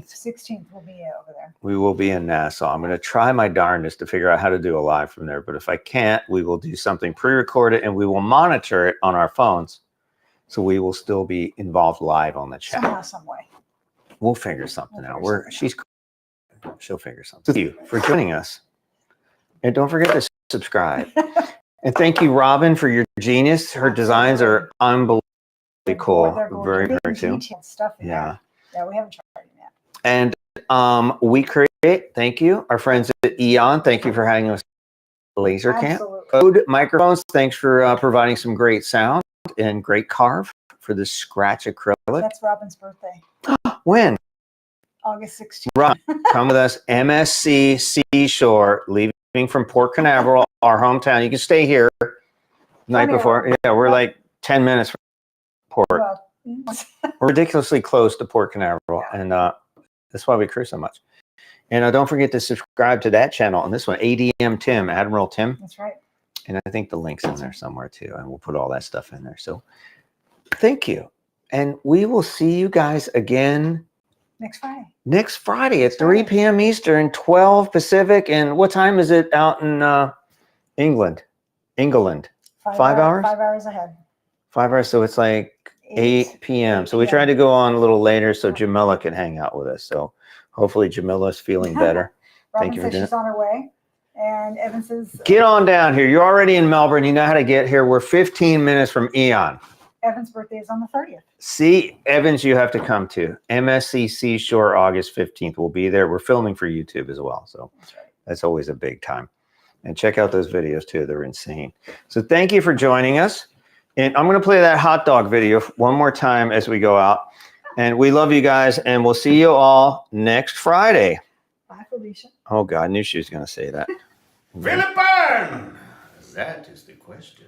16th will be over there. We will be in Nassau. I'm going to try my darndest to figure out how to do a live from there. But if I can't, we will do something pre-recorded and we will monitor it on our phones. So we will still be involved live on the chat. Somehow, some way. We'll figure something out. She'll figure something. Thank you for joining us. And don't forget to subscribe. And thank you, Robin, for your genius. Her designs are unbelievably cool. Very, very cool. Stuff in there. Yeah, we haven't tried it yet. And WeCreat, thank you. Our friends at Eon, thank you for having us laser camp. Code Microphones, thanks for providing some great sound. And GreatCarve for the scratch acrylic. That's Robin's birthday. When? August 16th. Right. Come with us. MSC Seashore, leaving from Port Canaveral, our hometown. You can stay here the night before. Yeah, we're like 10 minutes from Port. Well, we're ridiculously close to Port Canaveral, and that's why we cruise so much. And don't forget to subscribe to that channel on this one, ADM Tim, Admiral Tim. That's right. And I think the link's in there somewhere too, and we'll put all that stuff in there. So thank you. And we will see you guys again next Friday at 3 p.m. Eastern, 12 Pacific. And what time is it out in England? 5 hours? 5 hours ahead. 5 hours. So it's like 8 p.m. So we tried to go on a little later so Jamila can hang out with us. So hopefully Jamila's feeling better. Thank you for doing it. She's on her way. And Evan says, get on down here. You're already in Melbourne. You know how to get here. We're 15 minutes from Eon. Evan's birthday is on the 30th. See, Evans, you have to come to MSC Seashore, August 15th. We'll be there. We're filming for YouTube as well. So that's always a big time. And check out those videos too. They're insane. So thank you for joining us. And I'm going to play that hot dog video one more time as we go out. And we love you guys. And we'll see you all next Friday. Bye, Felicia. Oh, God. I knew she was going to say that. Will it burn? That is the question.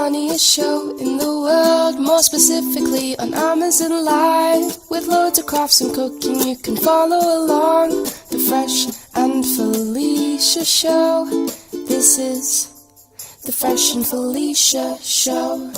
funniest show in the world, more specifically on Amazon Live. With loads of crafts and cooking, you can follow along. The Fresh and Felicia Show. This is the Fresh and Felicia Show.